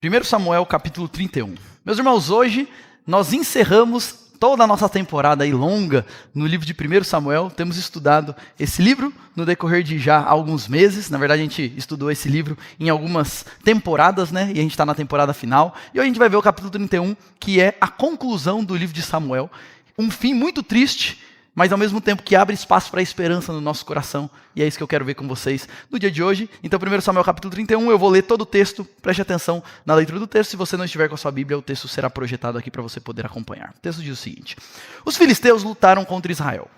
1 Samuel capítulo 31. Meus irmãos, hoje nós encerramos toda a nossa temporada aí longa no livro de 1 Samuel. Temos estudado esse livro no decorrer de já alguns meses. Na verdade, a gente estudou esse livro em algumas temporadas, né? E a gente está na temporada final. E hoje a gente vai ver o capítulo 31, que é a conclusão do livro de Samuel. Um fim muito triste, mas ao mesmo tempo que abre espaço para a esperança no nosso coração. E é isso que eu quero ver com vocês no dia de hoje. Então, 1 Samuel capítulo 31, eu vou ler todo o texto. Preste atenção na leitura do texto. Se você não estiver com a sua Bíblia, o texto será projetado aqui para você poder acompanhar. O texto diz o seguinte: Os filisteus lutaram contra Israel.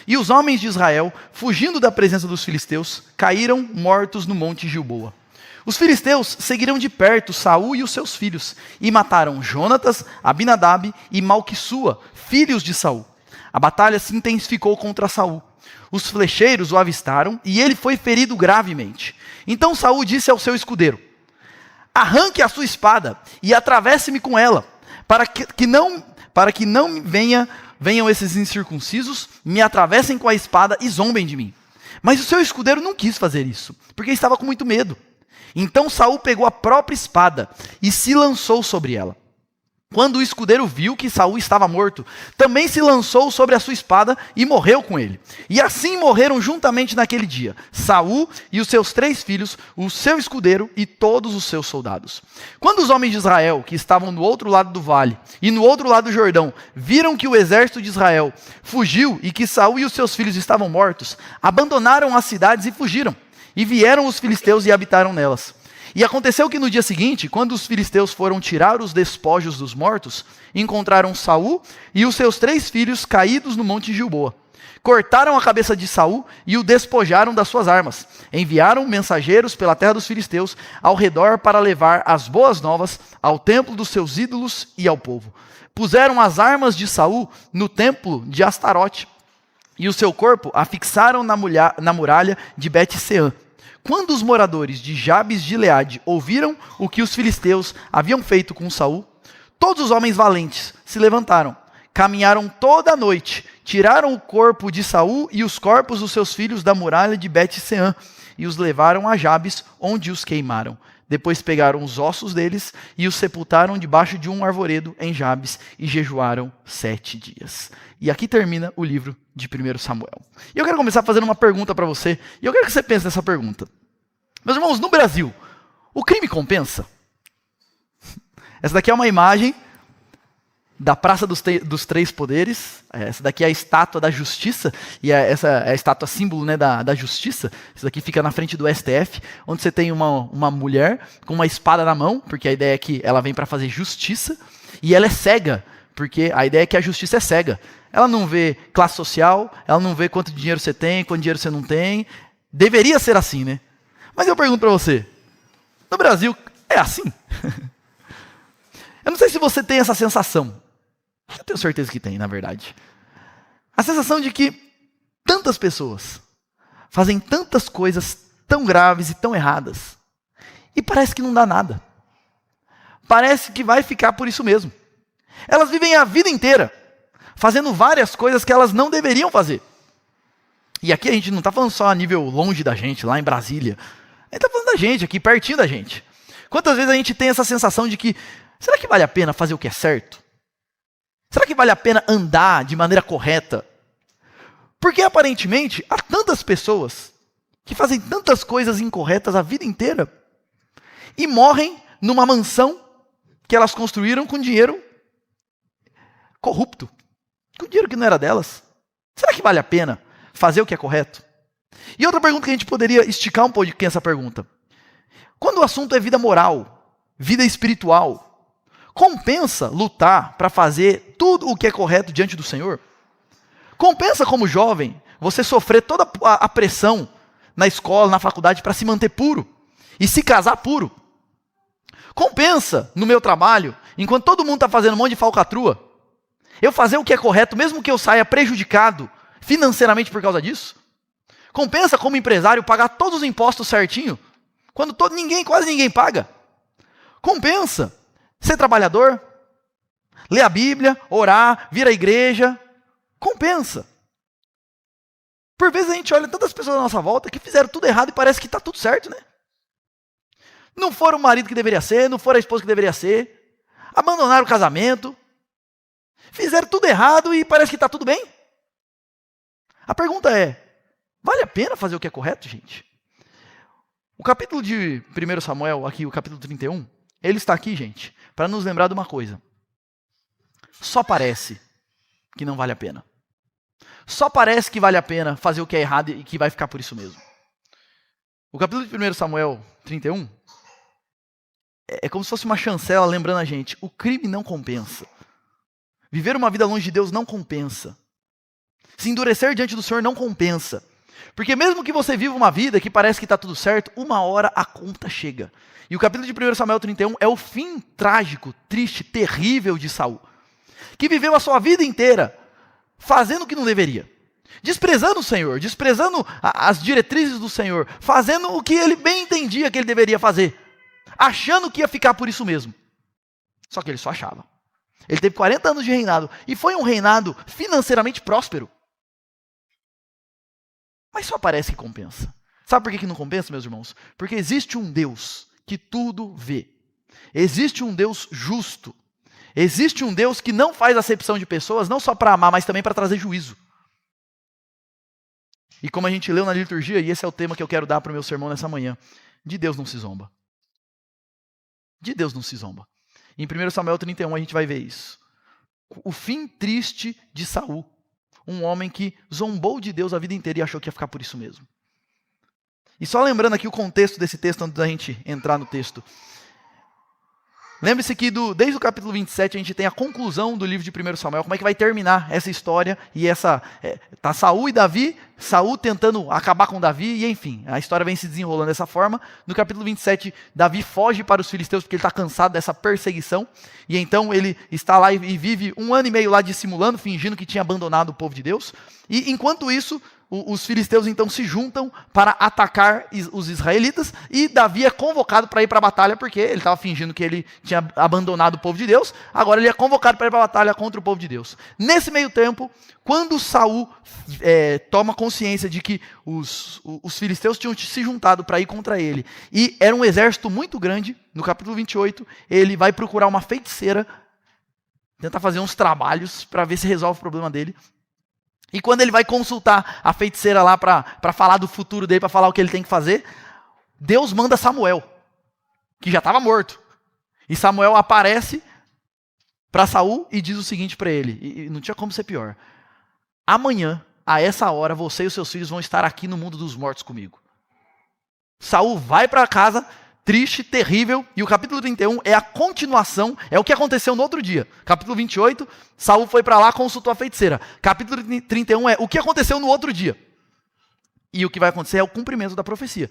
E os homens de Israel, fugindo da presença dos filisteus, caíram mortos no monte Gilboa. Os filisteus seguiram de perto Saul e os seus filhos, e mataram Jonatas, Abinadab e Malquissua, filhos de Saul. A batalha se intensificou contra Saul. Os flecheiros o avistaram e ele foi ferido gravemente. Então Saul disse ao seu escudeiro: Arranque a sua espada e atravesse-me com ela, para que não venham esses incircuncisos, me atravessem com a espada e zombem de mim. Mas o seu escudeiro não quis fazer isso, porque estava com muito medo. Então Saul pegou a própria espada e se lançou sobre ela. Quando o escudeiro viu que Saul estava morto, também se lançou sobre a sua espada e morreu com ele. E assim morreram juntamente naquele dia, Saul e os seus 3 filhos, o seu escudeiro e todos os seus soldados. Quando os homens de Israel, que estavam no outro lado do vale e no outro lado do Jordão, viram que o exército de Israel fugiu e que Saul e os seus filhos estavam mortos, abandonaram as cidades e fugiram. E vieram os filisteus e habitaram nelas. E aconteceu que no dia seguinte, quando os filisteus foram tirar os despojos dos mortos, encontraram Saul e os seus 3 filhos caídos no monte Gilboa. Cortaram a cabeça de Saul e o despojaram das suas armas. Enviaram mensageiros pela terra dos filisteus ao redor para levar as boas novas ao templo dos seus ídolos e ao povo. Puseram as armas de Saul no templo de Astarote e o seu corpo afixaram na muralha de Bet-Seã. Quando os moradores de Jabes de Gileade ouviram o que os filisteus haviam feito com Saul, todos os homens valentes se levantaram, caminharam toda a noite, tiraram o corpo de Saul e os corpos dos seus filhos da muralha de Bet-Seã e os levaram a Jabes, onde os queimaram. Depois pegaram os ossos deles e os sepultaram debaixo de um arvoredo em Jabes e jejuaram 7 dias. E aqui termina o livro de 1 Samuel. E eu quero começar fazendo uma pergunta para você, e eu quero que você pense nessa pergunta. Meus irmãos, no Brasil, o crime compensa? Essa daqui é uma imagem da Praça dos Três Poderes. Essa daqui é a estátua da justiça, e essa é a estátua símbolo, né, da justiça. Isso daqui fica na frente do STF, onde você tem uma mulher com uma espada na mão, porque a ideia é que ela vem para fazer justiça, e ela é cega, porque a ideia é que a justiça é cega. Ela não vê classe social, ela não vê quanto dinheiro você tem, quanto dinheiro você não tem. Deveria ser assim, né? Mas eu pergunto para você, no Brasil é assim? Eu não sei se você tem essa sensação. Eu tenho certeza que tem, na verdade. A sensação de que tantas pessoas fazem tantas coisas tão graves e tão erradas, e parece que não dá nada. Parece que vai ficar por isso mesmo. Elas vivem a vida inteira fazendo várias coisas que elas não deveriam fazer. E aqui a gente não está falando só a nível longe da gente, lá em Brasília. A gente está falando da gente, aqui pertinho da gente. Quantas vezes a gente tem essa sensação de que, será que vale a pena fazer o que é certo? Será que vale a pena andar de maneira correta? Porque aparentemente há tantas pessoas que fazem tantas coisas incorretas a vida inteira e morrem numa mansão que elas construíram com dinheiro corrupto, com dinheiro que não era delas. Será que vale a pena fazer o que é correto? E outra pergunta que a gente poderia esticar um pouquinho essa pergunta. Quando o assunto é vida moral, vida espiritual, compensa lutar para fazer tudo o que é correto diante do Senhor? Compensa como jovem você sofrer toda a pressão na escola, na faculdade para se manter puro e se casar puro? Compensa no meu trabalho, enquanto todo mundo está fazendo um monte de falcatrua, eu fazer o que é correto, mesmo que eu saia prejudicado financeiramente por causa disso? Compensa como empresário pagar todos os impostos certinho, quando quase ninguém paga? Compensa ser trabalhador, ler a Bíblia, orar, vir à igreja? Compensa. Por vezes a gente olha tantas pessoas à nossa volta que fizeram tudo errado e parece que está tudo certo, né? não foram o marido que deveria ser, não foram a esposa que deveria ser, abandonaram o casamento, fizeram tudo errado e parece que está tudo bem. A pergunta é, vale a pena fazer o que é correto, gente? O capítulo de 1 Samuel, aqui o capítulo 31, ele está aqui, gente, para nos lembrar de uma coisa. Só parece que não vale a pena. Só parece que vale a pena fazer o que é errado e que vai ficar por isso mesmo. O capítulo de 1 Samuel 31 é como se fosse uma chancela lembrando a gente, o crime não compensa. Viver uma vida longe de Deus não compensa. Se endurecer diante do Senhor não compensa. Porque mesmo que você viva uma vida que parece que está tudo certo, uma hora a conta chega. E o capítulo de 1 Samuel 31 é o fim trágico, triste, terrível de Saul. Que viveu a sua vida inteira fazendo o que não deveria. Desprezando o Senhor, desprezando as diretrizes do Senhor, fazendo o que ele bem entendia que ele deveria fazer. Achando que ia ficar por isso mesmo. Só que ele só achava. Ele teve 40 anos de reinado e foi um reinado financeiramente próspero. Mas só parece que compensa. Sabe por que não compensa, meus irmãos? Porque existe um Deus que tudo vê. Existe um Deus justo. Existe um Deus que não faz acepção de pessoas, não só para amar, mas também para trazer juízo. E como a gente leu na liturgia, e esse é o tema que eu quero dar para o meu sermão nessa manhã, de Deus não se zomba. De Deus não se zomba. Em 1 Samuel 31 a gente vai ver isso. O fim triste de Saul. Um homem que zombou de Deus a vida inteira e achou que ia ficar por isso mesmo. E só lembrando aqui o contexto desse texto, antes da gente entrar no texto. Lembre-se que desde o capítulo 27 a gente tem a conclusão do livro de 1 Samuel, como é que vai terminar essa história, e tá Saul e Davi, Saul tentando acabar com Davi, e enfim, a história vem se desenrolando dessa forma. No capítulo 27, Davi foge para os filisteus porque ele está cansado dessa perseguição, e então ele está lá e vive 1 ano e meio lá dissimulando, fingindo que tinha abandonado o povo de Deus, e enquanto isso, os filisteus então se juntam para atacar os israelitas, e Davi é convocado para ir para a batalha, porque ele estava fingindo que ele tinha abandonado o povo de Deus, agora ele é convocado para ir para a batalha contra o povo de Deus. Nesse meio tempo, quando Saul toma consciência de que os filisteus tinham se juntado para ir contra ele, e era um exército muito grande, no capítulo 28, ele vai procurar uma feiticeira, tentar fazer uns trabalhos para ver se resolve o problema dele. E quando ele vai consultar a feiticeira lá para falar do futuro dele, para falar o que ele tem que fazer, Deus manda Samuel, que já estava morto. E Samuel aparece para Saul e diz o seguinte para ele, e não tinha como ser pior. Amanhã, a essa hora, você e os seus filhos vão estar aqui no mundo dos mortos comigo. Saul vai para casa, triste, terrível, e o capítulo 31 é a continuação, é o que aconteceu no outro dia. Capítulo 28, Saul foi para lá, consultou a feiticeira. Capítulo 31 é o que aconteceu no outro dia. E o que vai acontecer é o cumprimento da profecia.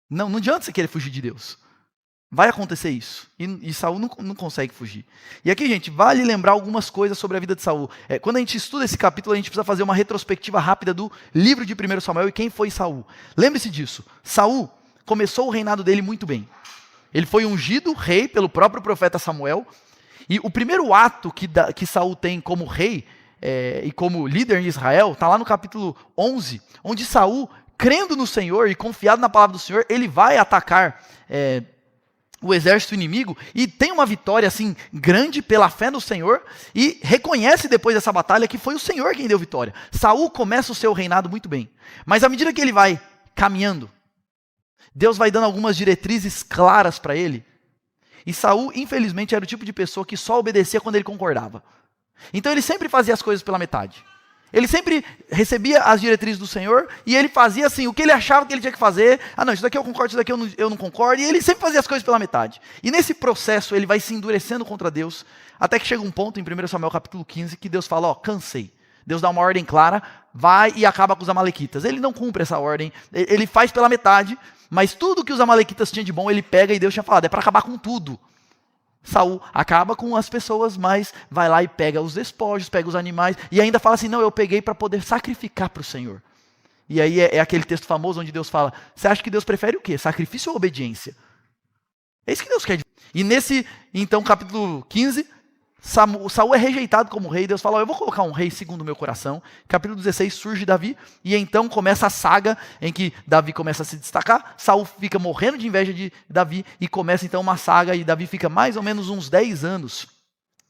Não adianta você querer fugir de Deus. Vai acontecer isso. E Saul não consegue fugir. E aqui, gente, vale lembrar algumas coisas sobre a vida de Saul. Quando a gente estuda esse capítulo, a gente precisa fazer uma retrospectiva rápida do livro de 1 Samuel e quem foi Saul. Lembre-se disso. Saul começou o reinado dele muito bem. Ele foi ungido rei pelo próprio profeta Samuel. E o primeiro ato que Saul tem como rei e como líder em Israel está lá no capítulo 11, onde Saul, crendo no Senhor e confiado na palavra do Senhor, ele vai atacar o exército inimigo e tem uma vitória assim grande pela fé no Senhor e reconhece depois dessa batalha que foi o Senhor quem deu vitória. Saul começa o seu reinado muito bem, mas à medida que ele vai caminhando, Deus vai dando algumas diretrizes claras para ele. E Saul, infelizmente, era o tipo de pessoa que só obedecia quando ele concordava. Então ele sempre fazia as coisas pela metade. Ele sempre recebia as diretrizes do Senhor e ele fazia assim, o que ele achava que ele tinha que fazer. Não, isso daqui eu concordo, isso daqui eu não concordo. E ele sempre fazia as coisas pela metade. E nesse processo ele vai se endurecendo contra Deus, até que chega um ponto em 1 Samuel capítulo 15 que Deus fala, cansei. Deus dá uma ordem clara, vai e acaba com os amalequitas. Ele não cumpre essa ordem, ele faz pela metade, mas tudo que os amalequitas tinham de bom ele pega e Deus tinha falado, é para acabar com tudo. Saul acaba com as pessoas, mas vai lá e pega os despojos, pega os animais, e ainda fala assim, não, eu peguei para poder sacrificar para o Senhor. E aí é aquele texto famoso onde Deus fala, você acha que Deus prefere o quê? Sacrifício ou obediência? É isso que Deus quer. E nesse, então, capítulo 15, Saul é rejeitado como rei, Deus fala, eu vou colocar um rei segundo o meu coração. Capítulo 16 surge Davi, e então começa a saga em que Davi começa a se destacar, Saul fica morrendo de inveja de Davi, e começa então uma saga, e Davi fica mais ou menos uns 10 anos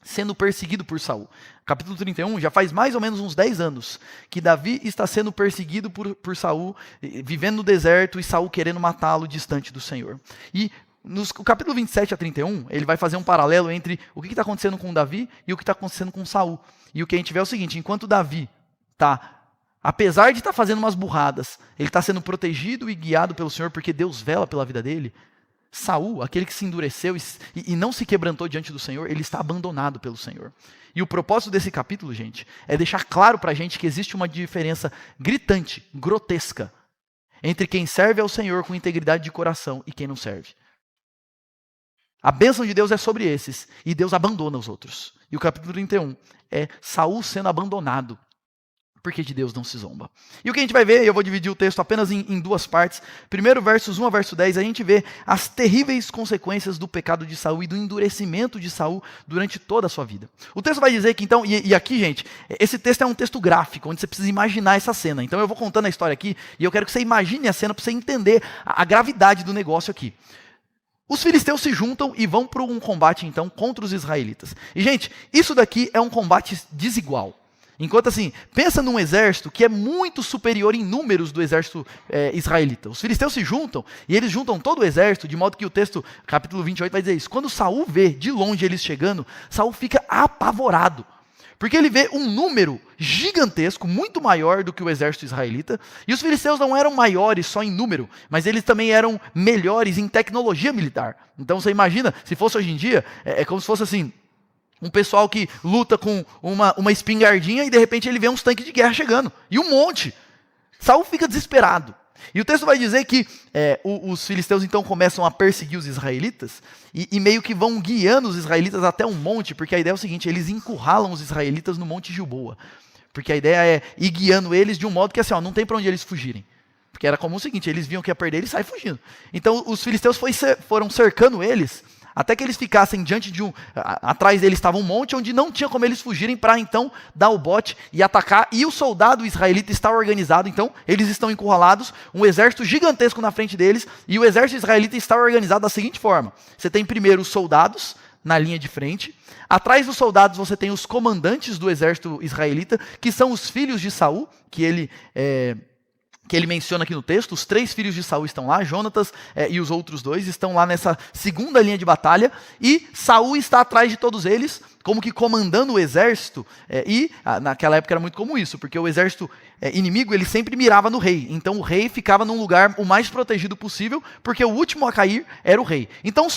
sendo perseguido por Saul. Capítulo 31, já faz mais ou menos uns 10 anos que Davi está sendo perseguido por Saul, vivendo no deserto, e Saul querendo matá-lo distante do Senhor. E no capítulo 27 a 31, ele vai fazer um paralelo entre o que está acontecendo com Davi e o que está acontecendo com Saul. E o que a gente vê é o seguinte, enquanto Davi está, apesar de estar fazendo umas burradas, ele está sendo protegido e guiado pelo Senhor, porque Deus vela pela vida dele. Saul, aquele que se endureceu e não se quebrantou diante do Senhor, ele está abandonado pelo Senhor. E o propósito desse capítulo, gente, é deixar claro para a gente que existe uma diferença gritante, grotesca, entre quem serve ao Senhor com integridade de coração e quem não serve. A bênção de Deus é sobre esses, e Deus abandona os outros. E o capítulo 31 é Saul sendo abandonado, porque de Deus não se zomba. E o que a gente vai ver, eu vou dividir o texto apenas em duas partes. Primeiro, versos 1 a verso 10, a gente vê as terríveis consequências do pecado de Saul e do endurecimento de Saul durante toda a sua vida. O texto vai dizer que então, e aqui, gente, esse texto é um texto gráfico, onde você precisa imaginar essa cena. Então eu vou contando a história aqui, e eu quero que você imagine a cena para você entender a gravidade do negócio aqui. Os filisteus se juntam e vão para um combate, então, contra os israelitas. E, gente, isso daqui é um combate desigual. Enquanto assim, pensa num exército que é muito superior em números do exército israelita. Os filisteus se juntam, e eles juntam todo o exército, de modo que o texto, capítulo 28, vai dizer isso. Quando Saul vê de longe eles chegando, Saul fica apavorado. Porque ele vê um número gigantesco, muito maior do que o exército israelita. E os filisteus não eram maiores só em número, mas eles também eram melhores em tecnologia militar. Então você imagina, se fosse hoje em dia, é como se fosse assim, um pessoal que luta com uma espingardinha e de repente ele vê uns tanques de guerra chegando. E um monte. Saul fica desesperado. E o texto vai dizer que os filisteus então começam a perseguir os israelitas e meio que vão guiando os israelitas até um monte, porque a ideia é o seguinte, eles encurralam os israelitas no Monte Gilboa. Porque a ideia é ir guiando eles de um modo que assim, não tem para onde eles fugirem. Porque era comum o seguinte, eles viam que ia perder, eles saem fugindo. Então os filisteus foram cercando eles, até que eles ficassem diante de atrás deles estava um monte onde não tinha como eles fugirem para então dar o bote e atacar. E o soldado israelita está organizado, então eles estão encurralados, um exército gigantesco na frente deles, e o exército israelita está organizado da seguinte forma. Você tem primeiro os soldados na linha de frente, atrás dos soldados você tem os comandantes do exército israelita, que são os filhos de Saul, que ele menciona aqui no texto. Os 3 filhos de Saul estão lá, Jonatas e os outros 2 estão lá nessa segunda linha de batalha, e Saul está atrás de todos eles, como que comandando o exército, naquela época era muito comum isso, porque o exército inimigo ele sempre mirava no rei, então o rei ficava num lugar o mais protegido possível, porque o último a cair era o rei. Então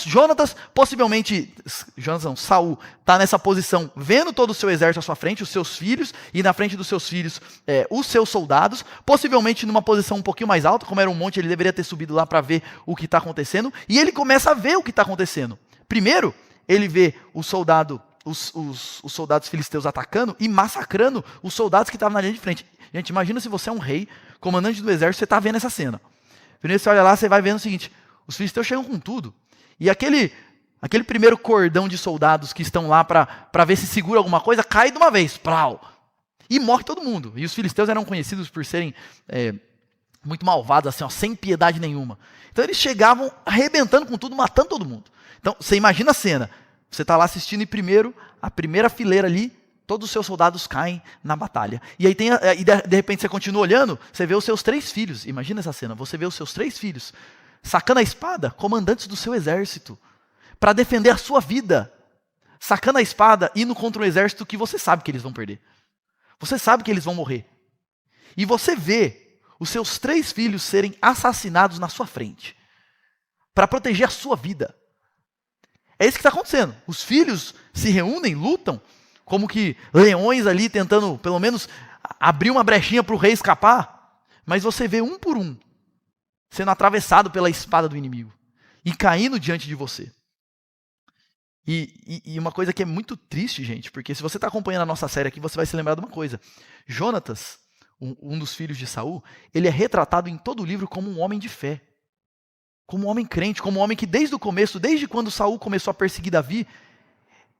Saul está nessa posição, vendo todo o seu exército à sua frente, os seus filhos, e na frente dos seus filhos, os seus soldados, possivelmente numa posição um pouquinho mais alta, como era um monte, ele deveria ter subido lá para ver o que está acontecendo, e ele começa a ver o que está acontecendo. Primeiro, ele vê os soldados filisteus atacando e massacrando os soldados que estavam na linha de frente. Gente, imagina se você é um rei, comandante do exército, você está vendo essa cena. Primeiro você olha lá, você vai vendo o seguinte, os filisteus chegam com tudo. E aquele primeiro cordão de soldados que estão lá para ver se segura alguma coisa, cai de uma vez, plau, e morre todo mundo. E os filisteus eram conhecidos por serem muito malvados, assim, sem piedade nenhuma. Então eles chegavam arrebentando com tudo, matando todo mundo. Então você imagina a cena, você está lá assistindo e primeiro, a primeira fileira ali, todos os seus soldados caem na batalha. E aí de repente você continua olhando, você vê os seus 3 filhos, imagina essa cena, você vê os seus 3 filhos, sacando a espada, comandantes do seu exército, para defender a sua vida, sacando a espada, indo contra um exército que você sabe que eles vão perder. Você sabe que eles vão morrer. E você vê os seus 3 filhos serem assassinados na sua frente, para proteger a sua vida. É isso que está acontecendo. Os filhos se reúnem, lutam, como que leões ali tentando, pelo menos, abrir uma brechinha para o rei escapar. Mas você vê um por um sendo atravessado pela espada do inimigo e caindo diante de você. E uma coisa que é muito triste, gente, porque se você está acompanhando a nossa série aqui, você vai se lembrar de uma coisa. Jonatas, um dos filhos de Saul, ele é retratado em todo o livro como um homem de fé. Como um homem crente, como um homem que desde o começo, desde quando Saul começou a perseguir Davi,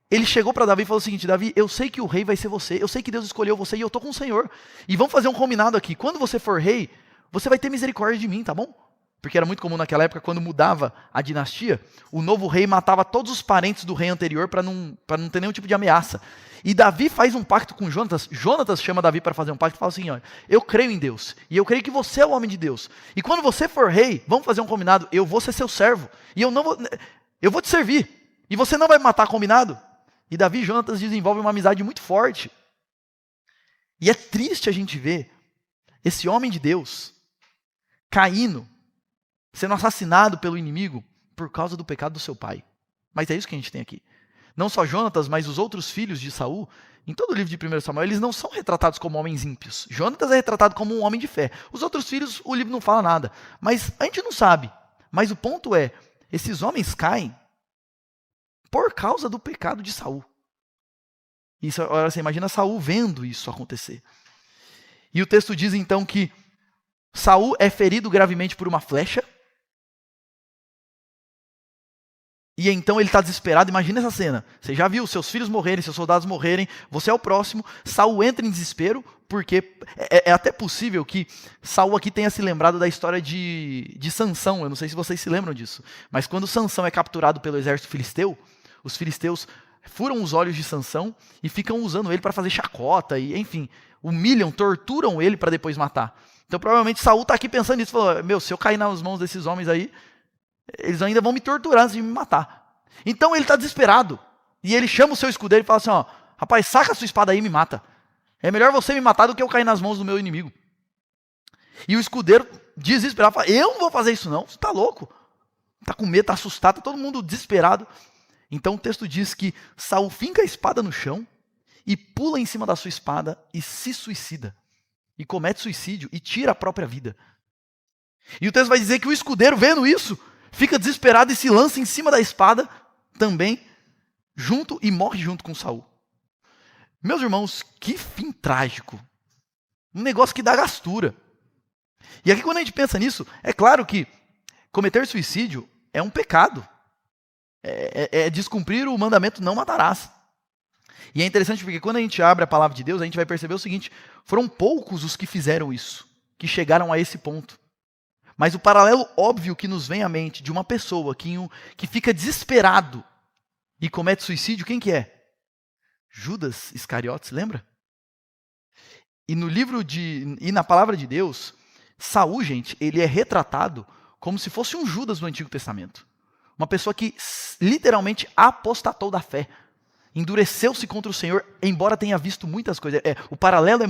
ele chegou para Davi e falou o seguinte: Davi, eu sei que o rei vai ser você, eu sei que Deus escolheu você e eu estou com o Senhor. E vamos fazer um combinado aqui, quando você for rei, você vai ter misericórdia de mim, tá bom? Porque era muito comum naquela época, quando mudava a dinastia, o novo rei matava todos os parentes do rei anterior para não ter nenhum tipo de ameaça. E Davi faz um pacto com Jonatas. Jonatas chama Davi para fazer um pacto e fala assim: olha, eu creio em Deus, e eu creio que você é o homem de Deus. E quando você for rei, vamos fazer um combinado, eu vou ser seu servo, e eu vou te servir, e você não vai me matar, combinado? E Davi e Jonatas desenvolvem uma amizade muito forte. E é triste a gente ver esse homem de Deus caindo, sendo assassinado pelo inimigo por causa do pecado do seu pai. Mas é isso que a gente tem aqui. Não só Jonatas, mas os outros filhos de Saul, em todo o livro de 1 Samuel, eles não são retratados como homens ímpios. Jonatas é retratado como um homem de fé. Os outros filhos, o livro não fala nada. Mas a gente não sabe. Mas o ponto é, esses homens caem por causa do pecado de Saul. Isso, agora você imagina Saul vendo isso acontecer. E o texto diz então que Saul é ferido gravemente por uma flecha. E então ele está desesperado. Imagina essa cena. Você já viu seus filhos morrerem, seus soldados morrerem, você é o próximo. Saul entra em desespero, porque é até possível que Saul aqui tenha se lembrado da história de Sansão. Eu não sei se vocês se lembram disso. Mas quando Sansão é capturado pelo exército filisteu, os filisteus furam os olhos de Sansão e ficam usando ele para fazer chacota. E, enfim, humilham, torturam ele para depois matar. Então provavelmente Saul está aqui pensando nisso. Falou, se eu cair nas mãos desses homens aí, eles ainda vão me torturar antes de me matar. Então ele está desesperado. E ele chama o seu escudeiro e fala assim: rapaz, saca a sua espada aí e me mata. É melhor você me matar do que eu cair nas mãos do meu inimigo. E o escudeiro, desesperado, fala: eu não vou fazer isso não, você está louco. Está com medo, está assustado, está todo mundo desesperado. Então o texto diz que Saul finca a espada no chão e pula em cima da sua espada e se suicida. E comete suicídio e tira a própria vida. E o texto vai dizer que o escudeiro, vendo isso, fica desesperado e se lança em cima da espada também, e morre junto com Saul. Meus irmãos, que fim trágico. Um negócio que dá gastura. E aqui quando a gente pensa nisso, é claro que cometer suicídio é um pecado. É descumprir o mandamento não matarás. E é interessante porque quando a gente abre a palavra de Deus, a gente vai perceber o seguinte: foram poucos os que fizeram isso, que chegaram a esse ponto. Mas o paralelo óbvio que nos vem à mente de uma pessoa que fica desesperado e comete suicídio, quem que é? Judas Iscariotes, lembra? E na palavra de Deus, Saul, gente, ele é retratado como se fosse um Judas no Antigo Testamento. Uma pessoa que literalmente apostatou da fé. Endureceu-se contra o Senhor, embora tenha visto muitas coisas. O paralelo é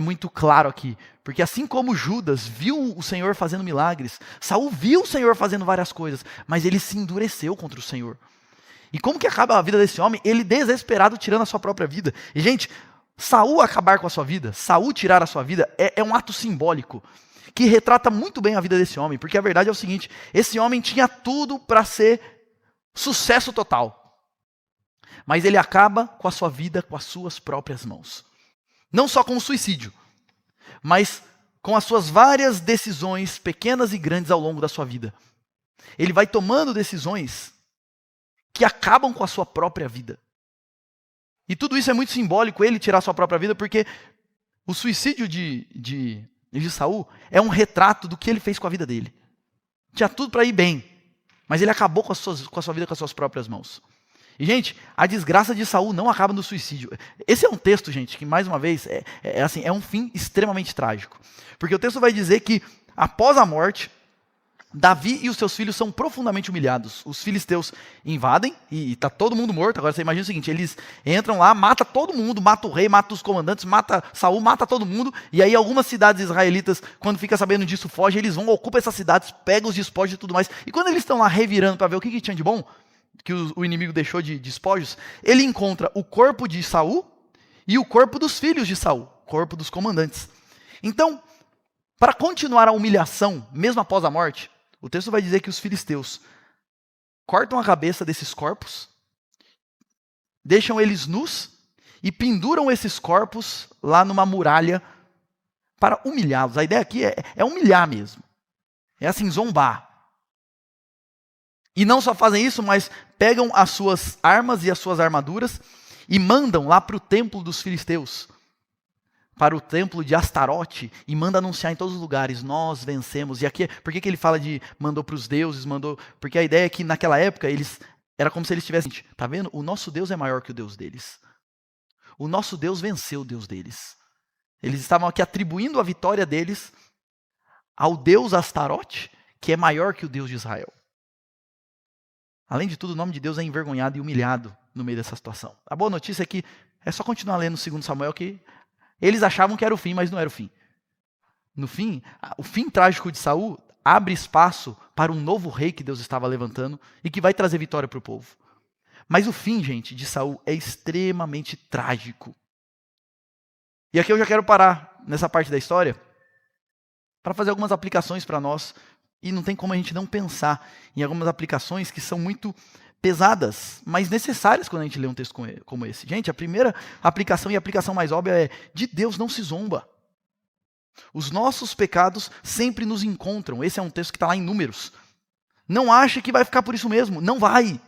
muito claro aqui. Porque assim como Judas viu o Senhor fazendo milagres, Saul viu o Senhor fazendo várias coisas, mas ele se endureceu contra o Senhor. E como que acaba a vida desse homem? Ele desesperado tirando a sua própria vida. E gente, Saul acabar com a sua vida, Saul tirar a sua vida, é um ato simbólico que retrata muito bem a vida desse homem. Porque a verdade é o seguinte: esse homem tinha tudo para ser sucesso total. Mas ele acaba com a sua vida com as suas próprias mãos. Não só com o suicídio, mas com as suas várias decisões, pequenas e grandes, ao longo da sua vida. Ele vai tomando decisões que acabam com a sua própria vida. E tudo isso é muito simbólico, ele tirar a sua própria vida, porque o suicídio de Saul é um retrato do que ele fez com a vida dele. Tinha tudo para ir bem, mas ele acabou com a sua vida com as suas próprias mãos. E, gente, a desgraça de Saul não acaba no suicídio. Esse é um texto, gente, que, mais uma vez, é um fim extremamente trágico. Porque o texto vai dizer que, após a morte, Davi e os seus filhos são profundamente humilhados. Os filisteus invadem e está todo mundo morto. Agora você imagina o seguinte: eles entram lá, matam todo mundo, matam o rei, matam os comandantes, mata Saul, mata todo mundo. E aí algumas cidades israelitas, quando fica sabendo disso, fogem, eles vão, ocupam essas cidades, pegam os despojos e tudo mais. E quando eles estão lá revirando para ver o que tinha de bom, que o inimigo deixou de despojos, ele encontra o corpo de Saul e o corpo dos filhos de Saul, corpo dos comandantes. Então, para continuar a humilhação, mesmo após a morte, o texto vai dizer que os filisteus cortam a cabeça desses corpos, deixam eles nus e penduram esses corpos lá numa muralha para humilhá-los. A ideia aqui é humilhar mesmo. É assim, zombar. E não só fazem isso, mas pegam as suas armas e as suas armaduras e mandam lá para o templo dos filisteus, para o templo de Astarote, e manda anunciar em todos os lugares: nós vencemos. E aqui, por que ele fala de mandou para os deuses, mandou? Porque a ideia é que naquela época era como se eles tivessem, tá vendo? O nosso Deus é maior que o Deus deles. O nosso Deus venceu o Deus deles. Eles estavam aqui atribuindo a vitória deles ao Deus Astarote, que é maior que o Deus de Israel. Além de tudo, o nome de Deus é envergonhado e humilhado no meio dessa situação. A boa notícia é que é só continuar lendo 2 Samuel, que eles achavam que era o fim, mas não era o fim. No fim, o fim trágico de Saul abre espaço para um novo rei que Deus estava levantando e que vai trazer vitória para o povo. Mas o fim, gente, de Saul é extremamente trágico. E aqui eu já quero parar nessa parte da história para fazer algumas aplicações para nós. E não tem como a gente não pensar em algumas aplicações que são muito pesadas, mas necessárias quando a gente lê um texto como esse. Gente, a primeira aplicação e a aplicação mais óbvia é: de Deus não se zomba. Os nossos pecados sempre nos encontram. Esse é um texto que está lá em Números. Não ache que vai ficar por isso mesmo. Não vai.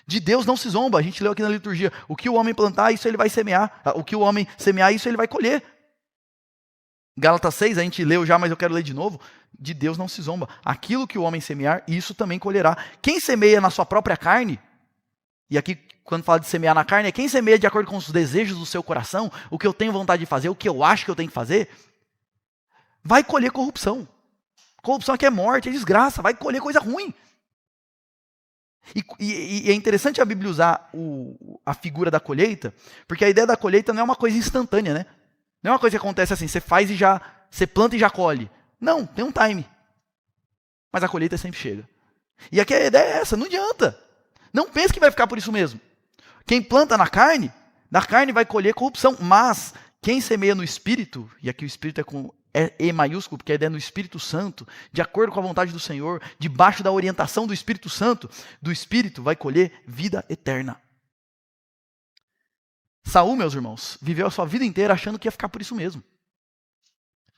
De Deus não se zomba. A gente leu aqui na liturgia: o que o homem plantar, isso ele vai semear. O que o homem semear, isso ele vai colher. Gálatas 6, a gente leu já, mas eu quero ler de novo. De Deus não se zomba. Aquilo que o homem semear, isso também colherá. Quem semeia na sua própria carne, e aqui quando fala de semear na carne, é quem semeia de acordo com os desejos do seu coração, o que eu tenho vontade de fazer, o que eu acho que eu tenho que fazer, vai colher corrupção. Corrupção aqui é morte, é desgraça, vai colher coisa ruim. E é interessante a Bíblia usar a figura da colheita, porque a ideia da colheita não é uma coisa instantânea, né? Não é uma coisa que acontece assim, você faz e já, você planta e já colhe. Não, tem um time. Mas a colheita sempre chega. E aqui a ideia é essa, não adianta. Não pense que vai ficar por isso mesmo. Quem planta na carne, da carne vai colher corrupção. Mas quem semeia no Espírito, e aqui o Espírito é com E maiúsculo, porque a ideia é no Espírito Santo, de acordo com a vontade do Senhor, debaixo da orientação do Espírito Santo, do Espírito vai colher vida eterna. Saul, meus irmãos, viveu a sua vida inteira achando que ia ficar por isso mesmo.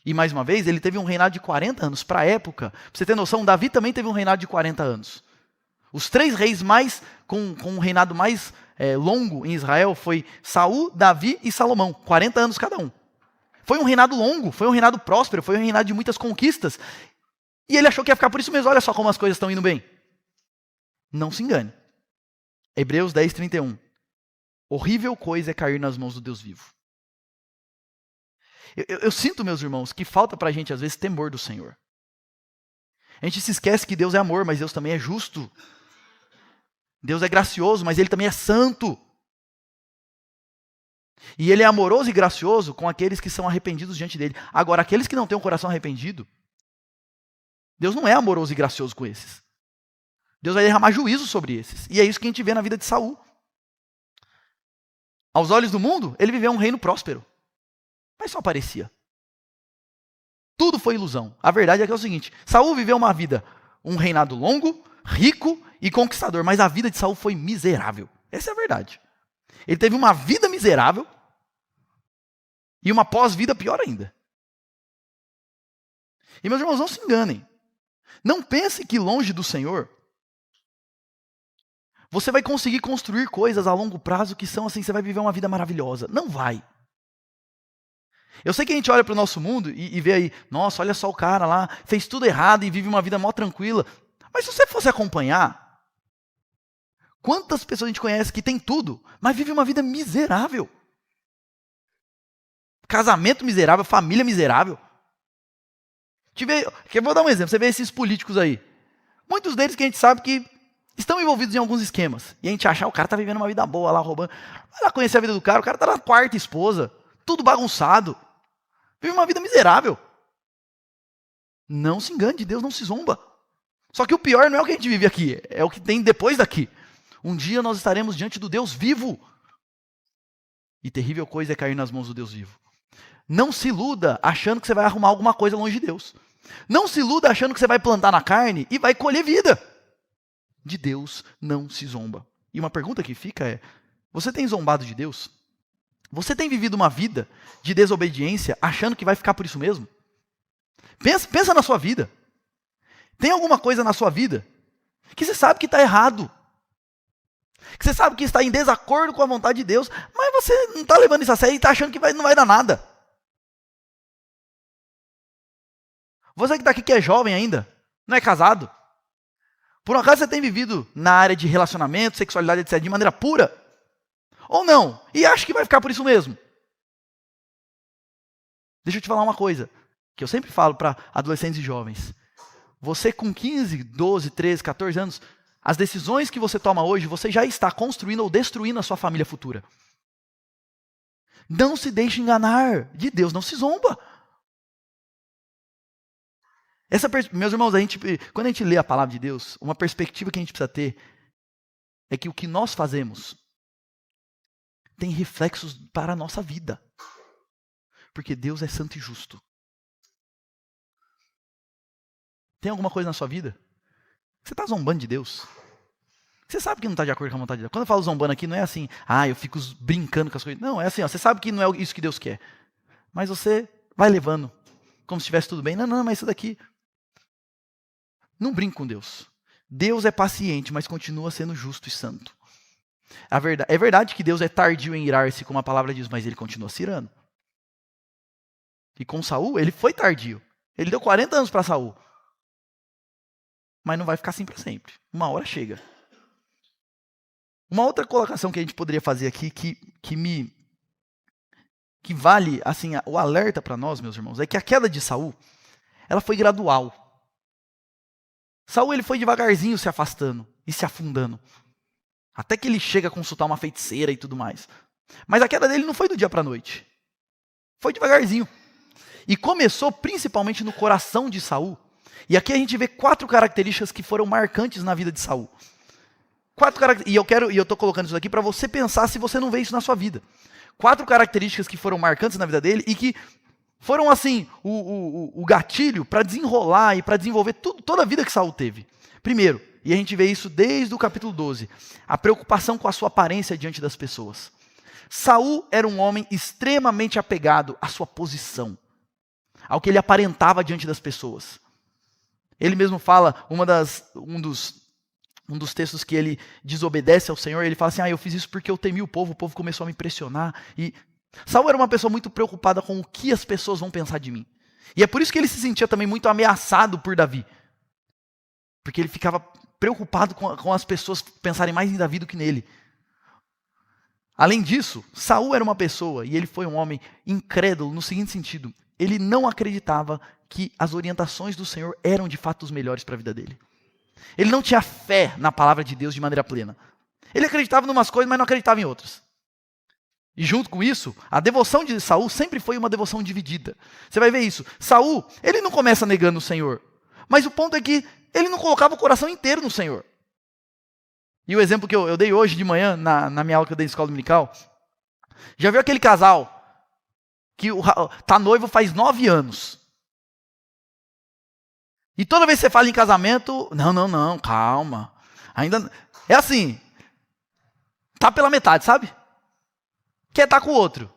E mais uma vez, ele teve um reinado de 40 anos. Para a época, pra você ter noção, Davi também teve um reinado de 40 anos. Os 3 reis com um reinado mais longo em Israel foi Saul, Davi e Salomão. 40 anos cada um. Foi um reinado longo, foi um reinado próspero, foi um reinado de muitas conquistas. E ele achou que ia ficar por isso mesmo. Olha só como as coisas estão indo bem. Não se engane. Hebreus 10, 31. Horrível coisa é cair nas mãos do Deus vivo. Eu sinto, meus irmãos, que falta para a gente, às vezes, temor do Senhor. A gente se esquece que Deus é amor, mas Deus também é justo. Deus é gracioso, mas Ele também é santo. E Ele é amoroso e gracioso com aqueles que são arrependidos diante dEle. Agora, aqueles que não têm o coração arrependido, Deus não é amoroso e gracioso com esses. Deus vai derramar juízo sobre esses. E é isso que a gente vê na vida de Saul. Aos olhos do mundo, ele viveu um reino próspero. Mas só parecia. Tudo foi ilusão. A verdade é que é o seguinte: Saul viveu uma vida, um reinado longo, rico e conquistador, mas a vida de Saul foi miserável. Essa é a verdade. Ele teve uma vida miserável e uma pós-vida pior ainda. E meus irmãos, não se enganem. Não pense que longe do Senhor você vai conseguir construir coisas a longo prazo que são assim, você vai viver uma vida maravilhosa. Não vai. Eu sei que a gente olha para o nosso mundo e vê aí, nossa, olha só o cara lá, fez tudo errado e vive uma vida mó tranquila. Mas se você fosse acompanhar, quantas pessoas a gente conhece que tem tudo, mas vive uma vida miserável? Casamento miserável, família miserável. Eu vou dar um exemplo, você vê esses políticos aí. Muitos deles que a gente sabe que estão envolvidos em alguns esquemas. E a gente acha, o cara está vivendo uma vida boa lá, roubando. Vai lá conhecer a vida do cara, o cara está na 4ª esposa, tudo bagunçado. Vive uma vida miserável. Não se engane, de Deus não se zomba. Só que o pior não é o que a gente vive aqui, é o que tem depois daqui. Um dia nós estaremos diante do Deus vivo. E terrível coisa é cair nas mãos do Deus vivo. Não se iluda achando que você vai arrumar alguma coisa longe de Deus. Não se iluda achando que você vai plantar na carne e vai colher vida. De Deus não se zomba. E uma pergunta que fica é: você tem zombado de Deus? Você tem vivido uma vida de desobediência achando que vai ficar por isso mesmo? Pensa na sua vida. Tem alguma coisa na sua vida que você sabe que está errado, que você sabe que está em desacordo com a vontade de Deus, mas você não está levando isso a sério e está achando que não vai dar nada. Você que está aqui que é jovem ainda, não é casado, por um acaso você tem vivido na área de relacionamento, sexualidade, etc., de maneira pura? Ou não? E acha que vai ficar por isso mesmo? Deixa eu te falar uma coisa, que eu sempre falo para adolescentes e jovens. Você com 15, 12, 13, 14 anos, as decisões que você toma hoje, você já está construindo ou destruindo a sua família futura. Não se deixe enganar, de Deus não se zomba. Meus irmãos, quando a gente lê a palavra de Deus, uma perspectiva que a gente precisa ter é que o que nós fazemos tem reflexos para a nossa vida. Porque Deus é santo e justo. Tem alguma coisa na sua vida? Você está zombando de Deus? Você sabe que não está de acordo com a vontade de Deus. Quando eu falo zombando aqui, não é assim, eu fico brincando com as coisas. Não, é assim, você sabe que não é isso que Deus quer. Mas você vai levando, como se estivesse tudo bem. Não, mas isso daqui... Não brinque com Deus. Deus é paciente, mas continua sendo justo e santo. É verdade que Deus é tardio em irar-se, como a palavra diz, mas ele continua se irando. E com Saul, ele foi tardio. Ele deu 40 anos para Saul. Mas não vai ficar assim para sempre. Uma hora chega. Uma outra colocação que a gente poderia fazer aqui, que vale assim, o alerta para nós, meus irmãos, é que a queda de Saul, ela foi gradual. Saul ele foi devagarzinho se afastando e se afundando. Até que ele chega a consultar uma feiticeira e tudo mais. Mas a queda dele não foi do dia para a noite. Foi devagarzinho. E começou principalmente no coração de Saul. E aqui a gente vê 4 características que foram marcantes na vida de Saul. E eu estou colocando isso aqui para você pensar se você não vê isso na sua vida. 4 características que foram marcantes na vida dele e que foram assim o gatilho para desenrolar e para desenvolver toda a vida que Saul teve. Primeiro, e a gente vê isso desde o capítulo 12, a preocupação com a sua aparência diante das pessoas. Saul era um homem extremamente apegado à sua posição, ao que ele aparentava diante das pessoas. Ele mesmo fala, um dos textos que ele desobedece ao Senhor, ele fala assim, eu fiz isso porque eu temi o povo começou a me pressionar. E Saul era uma pessoa muito preocupada com o que as pessoas vão pensar de mim. E é por isso que ele se sentia também muito ameaçado por Davi. Porque ele ficava preocupado com as pessoas pensarem mais em Davi do que nele. Além disso, Saul era uma pessoa, e ele foi um homem incrédulo no seguinte sentido. Ele não acreditava que as orientações do Senhor eram de fato os melhores para a vida dele. Ele não tinha fé na palavra de Deus de maneira plena. Ele acreditava em umas coisas, mas não acreditava em outras. E junto com isso, a devoção de Saul sempre foi uma devoção dividida. Você vai ver isso. Saul, ele não começa negando o Senhor. Mas o ponto é que ele não colocava o coração inteiro no Senhor. E o exemplo que eu dei hoje de manhã, na minha aula que eu dei na escola dominical, já viu aquele casal que tá noivo faz 9 anos. E toda vez que você fala em casamento, não, calma. Ainda é assim, tá pela metade, sabe? Quer estar com o outro,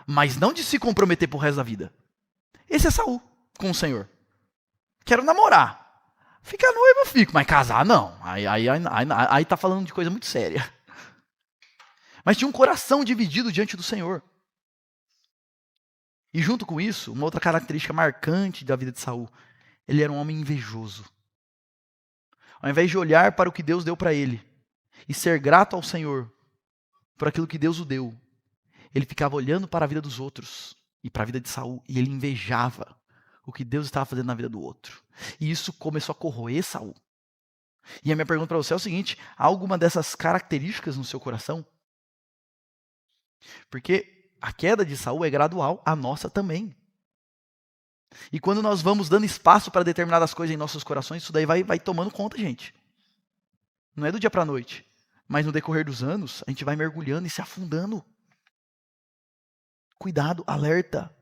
mas não de se comprometer pro resto da vida. Esse é Saul com o Senhor. Quero namorar. Ficar noivo eu fico, mas casar não. Aí tá falando de coisa muito séria. Mas tinha um coração dividido diante do Senhor. E junto com isso, uma outra característica marcante da vida de Saul, ele era um homem invejoso. Ao invés de olhar para o que Deus deu para ele e ser grato ao Senhor por aquilo que Deus o deu, ele ficava olhando para a vida dos outros e para a vida de Saul e ele invejava o que Deus estava fazendo na vida do outro. E isso começou a corroer Saul. E a minha pergunta para você é o seguinte: há alguma dessas características no seu coração? Porque a queda de Saul é gradual, a nossa também. E quando nós vamos dando espaço para determinadas coisas em nossos corações, isso daí vai tomando conta, gente. Não é do dia para a noite. Mas no decorrer dos anos, a gente vai mergulhando e se afundando. Cuidado, alerta.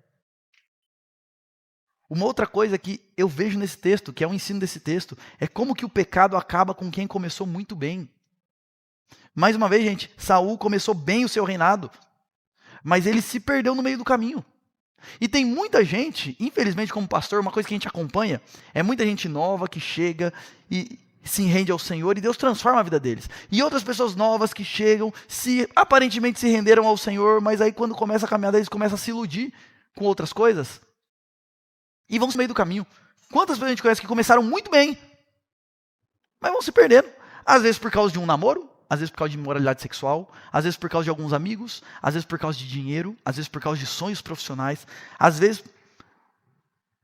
Uma outra coisa que eu vejo nesse texto, que é o ensino desse texto, é como que o pecado acaba com quem começou muito bem. Mais uma vez, gente, Saul começou bem o seu reinado, mas ele se perdeu no meio do caminho. E tem muita gente, infelizmente como pastor, uma coisa que a gente acompanha, é muita gente nova que chega e se rende ao Senhor e Deus transforma a vida deles. E outras pessoas novas que chegam, aparentemente se renderam ao Senhor, mas aí quando começa a caminhada eles começam a se iludir com outras coisas e vão no meio do caminho. Quantas pessoas a gente conhece que começaram muito bem, mas vão se perdendo. Às vezes por causa de um namoro, às vezes por causa de imoralidade sexual, às vezes por causa de alguns amigos, às vezes por causa de dinheiro, às vezes por causa de sonhos profissionais, às vezes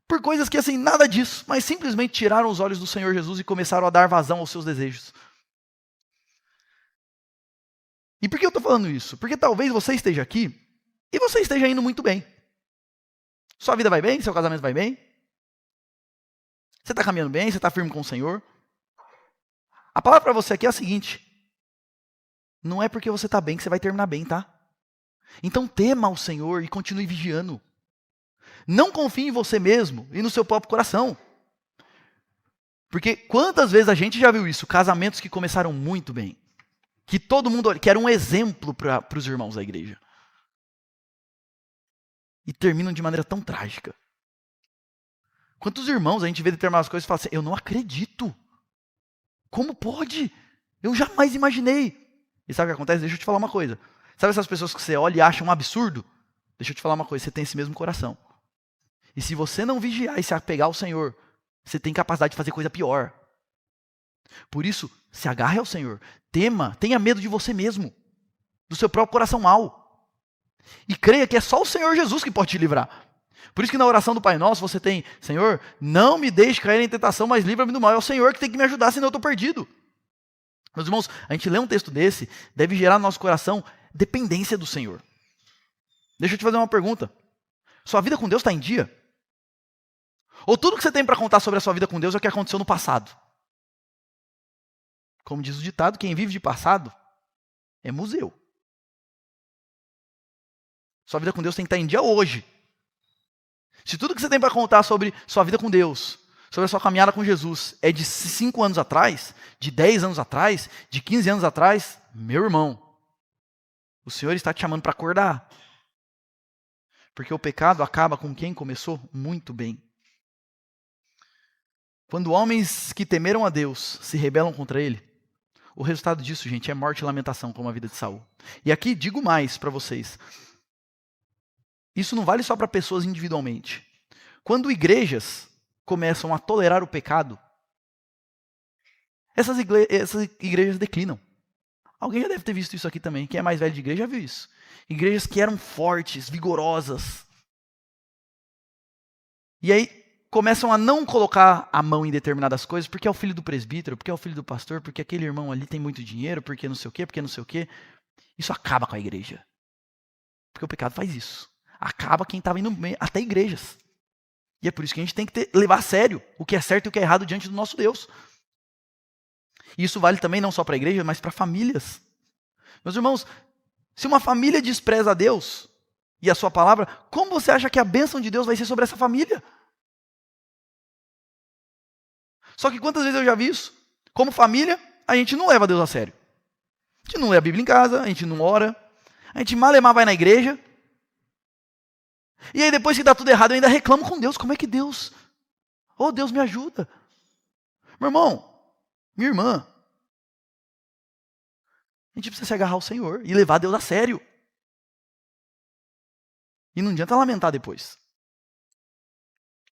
por coisas que assim, nada disso, mas simplesmente tiraram os olhos do Senhor Jesus e começaram a dar vazão aos seus desejos. E por que eu estou falando isso? Porque talvez você esteja aqui e você esteja indo muito bem. Sua vida vai bem, seu casamento vai bem. Você está caminhando bem, você está firme com o Senhor. A palavra para você aqui é a seguinte: não é porque você está bem que você vai terminar bem, tá? Então tema o Senhor e continue vigiando. Não confie em você mesmo e no seu próprio coração. Porque quantas vezes a gente já viu isso? Casamentos que começaram muito bem. Que todo mundo, que era um exemplo para os irmãos da igreja. E terminam de maneira tão trágica. Quantos irmãos a gente vê determinadas coisas e fala assim, eu não acredito. Como pode? Eu jamais imaginei. E sabe o que acontece? Deixa eu te falar uma coisa. Sabe essas pessoas que você olha e acha um absurdo? Deixa eu te falar uma coisa, você tem esse mesmo coração. E se você não vigiar e se apegar ao Senhor, você tem capacidade de fazer coisa pior. Por isso, se agarre ao Senhor. Tema, tenha medo de você mesmo. Do seu próprio coração mau. E creia que é só o Senhor Jesus que pode te livrar. Por isso que na oração do Pai Nosso você tem, Senhor, não me deixe cair em tentação, mas livra-me do mal. É o Senhor que tem que me ajudar, senão eu estou perdido. Meus irmãos, a gente lê um texto desse, deve gerar no nosso coração dependência do Senhor. Deixa eu te fazer uma pergunta. Sua vida com Deus está em dia? Ou tudo que você tem para contar sobre a sua vida com Deus é o que aconteceu no passado? Como diz o ditado, quem vive de passado é museu. Sua vida com Deus tem que estar em dia hoje. Se tudo que você tem para contar sobre sua vida com Deus, sobre a sua caminhada com Jesus, é de 5 anos atrás, de 10 anos atrás, de 15 anos atrás, meu irmão, o Senhor está te chamando para acordar. Porque o pecado acaba com quem começou muito bem. Quando homens que temeram a Deus se rebelam contra Ele, o resultado disso, gente, é morte e lamentação, como a vida de Saul. E aqui digo mais para vocês. Isso não vale só para pessoas individualmente. Quando igrejas começam a tolerar o pecado, essas igrejas declinam. Alguém já deve ter visto isso aqui também. Quem é mais velho de igreja já viu isso. Igrejas que eram fortes, vigorosas. E aí começam a não colocar a mão em determinadas coisas, porque é o filho do presbítero, porque é o filho do pastor, porque aquele irmão ali tem muito dinheiro, porque não sei o quê, porque não sei o quê. Isso acaba com a igreja. Porque o pecado faz isso. Acaba quem estava indo até igrejas. E é por isso que a gente tem que levar a sério o que é certo e o que é errado diante do nosso Deus. E isso vale também não só para a igreja, mas para famílias. Meus irmãos, se uma família despreza a Deus e a sua palavra, como você acha que a bênção de Deus vai ser sobre essa família? Só que quantas vezes eu já vi isso? Como família, a gente não leva Deus a sério. A gente não lê a Bíblia em casa, a gente não ora, a gente malemar vai na igreja. E aí depois que dá tudo errado, eu ainda reclamo com Deus. Como é que Deus? Oh, Deus me ajuda. Meu irmão, minha irmã, a gente precisa se agarrar ao Senhor e levar Deus a sério. E não adianta lamentar depois.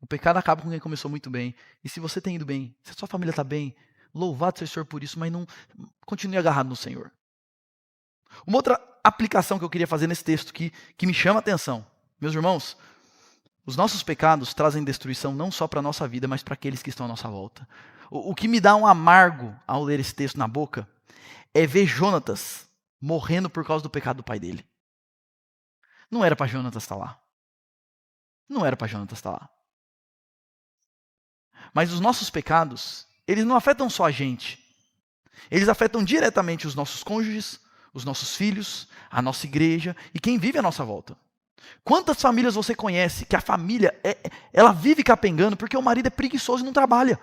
O pecado acaba com quem começou muito bem. E se você tem ido bem, se a sua família está bem, louvado seja o Senhor por isso, mas não continue agarrado no Senhor. Uma outra aplicação que eu queria fazer nesse texto que me chama a atenção. Meus irmãos, os nossos pecados trazem destruição não só para a nossa vida, mas para aqueles que estão à nossa volta. O que me dá um amargo ao ler esse texto na boca é ver Jonatas morrendo por causa do pecado do pai dele. Não era para Jonatas estar lá. Não era para Jonatas estar lá. Mas os nossos pecados, eles não afetam só a gente. Eles afetam diretamente os nossos cônjuges, os nossos filhos, a nossa igreja e quem vive à nossa volta. Quantas famílias você conhece que a família, ela vive capengando porque o marido é preguiçoso e não trabalha?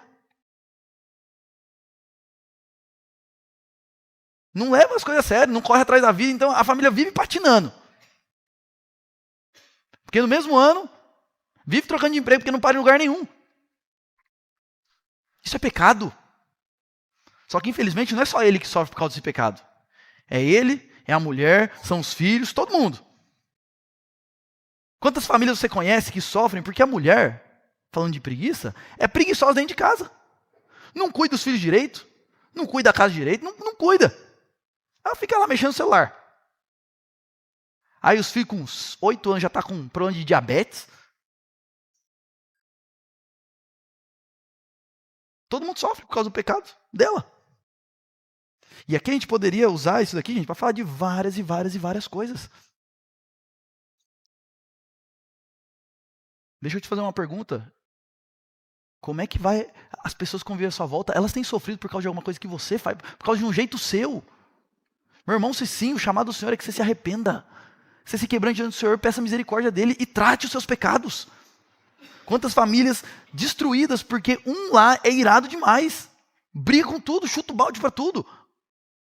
Não leva as coisas a sério, não corre atrás da vida, então a família vive patinando. Porque no mesmo ano, vive trocando de emprego porque não para em lugar nenhum. Isso é pecado. Só que infelizmente não é só ele que sofre por causa desse pecado. É ele, é a mulher, são os filhos, todo mundo. Quantas famílias você conhece que sofrem porque a mulher, falando de preguiça, é preguiçosa dentro de casa. Não cuida dos filhos direito, não cuida da casa direito, não cuida. Ela fica lá mexendo no celular. Aí os filhos com uns 8 anos já estão com problema de diabetes. Todo mundo sofre por causa do pecado dela. E aqui a gente poderia usar isso daqui, gente, para falar de várias e várias e várias coisas. Deixa eu te fazer uma pergunta. Como é que vai as pessoas que convivem à sua volta? Elas têm sofrido por causa de alguma coisa que você faz, por causa de um jeito seu. Meu irmão, se sim, o chamado do Senhor é que você se arrependa. Você se quebrante diante do Senhor, peça a misericórdia dele e trate os seus pecados. Quantas famílias destruídas porque um lá é irado demais. Briga com tudo, chuta o balde para tudo.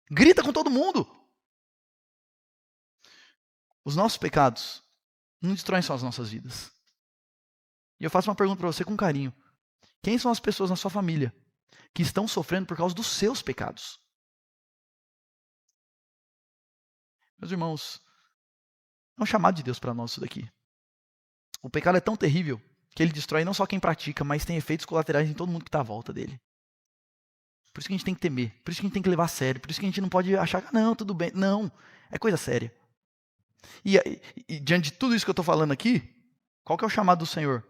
Grita com todo mundo. Os nossos pecados não destroem só as nossas vidas. E eu faço uma pergunta para você com carinho. Quem são as pessoas na sua família que estão sofrendo por causa dos seus pecados? Meus irmãos, é um chamado de Deus para nós isso daqui. O pecado é tão terrível que ele destrói não só quem pratica, mas tem efeitos colaterais em todo mundo que está à volta dele. Por isso que a gente tem que temer, por isso que a gente tem que levar a sério, por isso que a gente não pode achar que não, tudo bem. Não, é coisa séria. E diante de tudo isso que eu estou falando aqui, qual que é o chamado do Senhor?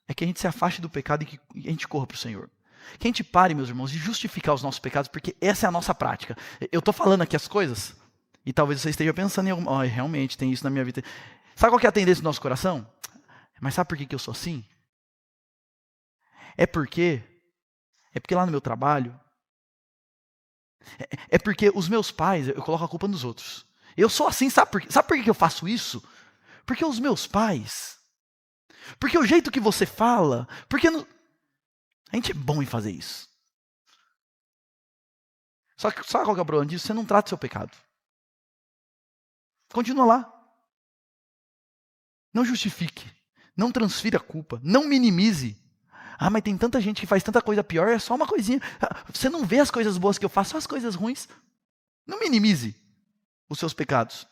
É que a gente se afaste do pecado e que a gente corra para o Senhor. Que a gente pare, meus irmãos, de justificar os nossos pecados, porque essa é a nossa prática. Eu estou falando aqui as coisas, e talvez você esteja pensando em alguma... realmente, tem isso na minha vida. Sabe qual que é a tendência do nosso coração? Mas sabe por que eu sou assim? É porque lá no meu trabalho, é porque os meus pais, eu coloco a culpa nos outros. Eu sou assim, sabe por quê? Sabe por que eu faço isso? Porque os meus pais... Porque o jeito que você fala, porque a gente é bom em fazer isso. Só que sabe qual que é o problema disso? Você não trata o seu pecado. Continua lá. Não justifique. Não transfira a culpa. Não minimize. Ah, mas tem tanta gente que faz tanta coisa pior, é só uma coisinha. Você não vê as coisas boas que eu faço, só as coisas ruins. Não minimize os seus pecados.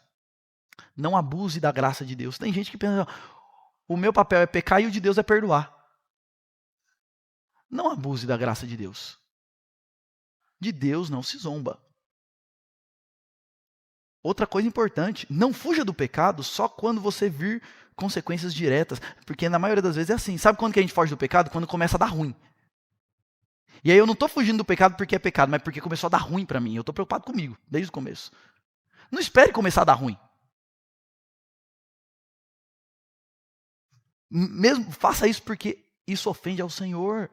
Não abuse da graça de Deus. Tem gente que pensa... O meu papel é pecar e o de Deus é perdoar. Não abuse da graça de Deus. De Deus não se zomba. Outra coisa importante, não fuja do pecado só quando você vir consequências diretas. Porque na maioria das vezes é assim. Sabe quando que a gente foge do pecado? Quando começa a dar ruim. E aí eu não estou fugindo do pecado porque é pecado, mas porque começou a dar ruim para mim. Eu estou preocupado comigo, desde o começo. Não espere começar a dar ruim. Mesmo faça isso porque isso ofende ao Senhor.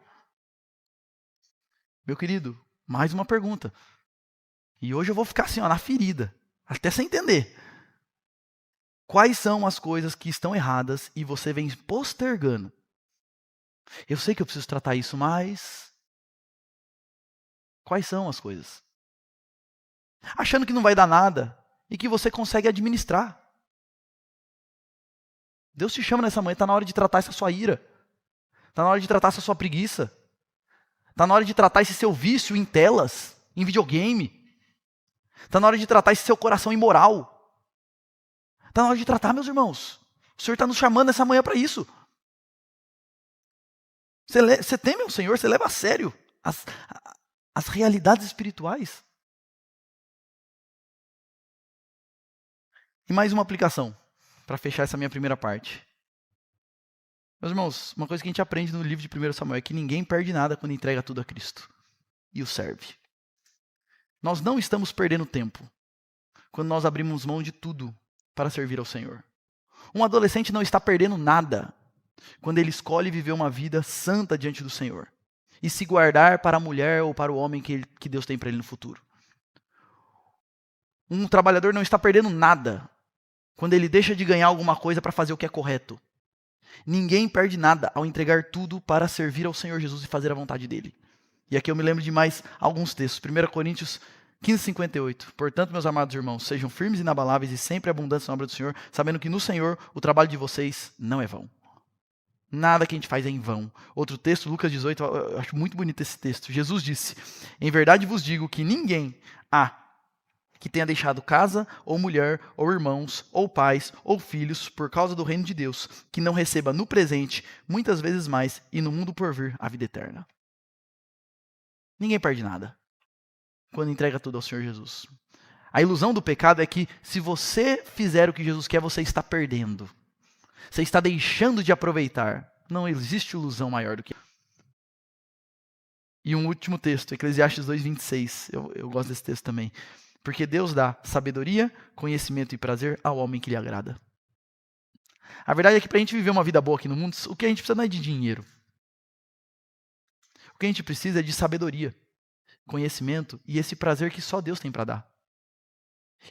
Meu querido, mais uma pergunta. E hoje eu vou ficar assim, ó, na ferida, até sem entender. Quais são as coisas que estão erradas e você vem postergando? Eu sei que eu preciso tratar isso, mas... Quais são as coisas? Achando que não vai dar nada e que você consegue administrar. Deus te chama nessa manhã, está na hora de tratar essa sua ira. Está na hora de tratar essa sua preguiça. Está na hora de tratar esse seu vício em telas, em videogame. Está na hora de tratar esse seu coração imoral. Está na hora de tratar, meus irmãos. O Senhor está nos chamando nessa manhã para isso. Você teme o Senhor, você leva a sério as realidades espirituais. E mais uma aplicação, para fechar essa minha primeira parte. Meus irmãos, uma coisa que a gente aprende no livro de 1 Samuel é que ninguém perde nada quando entrega tudo a Cristo e o serve. Nós não estamos perdendo tempo quando nós abrimos mão de tudo para servir ao Senhor. Um adolescente não está perdendo nada quando ele escolhe viver uma vida santa diante do Senhor e se guardar para a mulher ou para o homem que Deus tem para ele no futuro. Um trabalhador não está perdendo nada quando ele deixa de ganhar alguma coisa para fazer o que é correto. Ninguém perde nada ao entregar tudo para servir ao Senhor Jesus e fazer a vontade dele. E aqui eu me lembro de mais alguns textos. 1 Coríntios 15:58. Portanto, meus amados irmãos, sejam firmes e inabaláveis e sempre abundantes na obra do Senhor, sabendo que no Senhor o trabalho de vocês não é vão. Nada que a gente faz é em vão. Outro texto, Lucas 18, eu acho muito bonito esse texto. Jesus disse: em verdade vos digo que ninguém há que tenha deixado casa, ou mulher, ou irmãos, ou pais, ou filhos, por causa do reino de Deus, que não receba no presente, muitas vezes mais, e no mundo por vir, a vida eterna. Ninguém perde nada quando entrega tudo ao Senhor Jesus. A ilusão do pecado é que se você fizer o que Jesus quer, você está perdendo. Você está deixando de aproveitar. Não existe ilusão maior do que. E um último texto, Eclesiastes 2:26. Eu gosto desse texto também. Porque Deus dá sabedoria, conhecimento e prazer ao homem que lhe agrada. A verdade é que para a gente viver uma vida boa aqui no mundo, o que a gente precisa não é de dinheiro. O que a gente precisa é de sabedoria, conhecimento e esse prazer que só Deus tem para dar.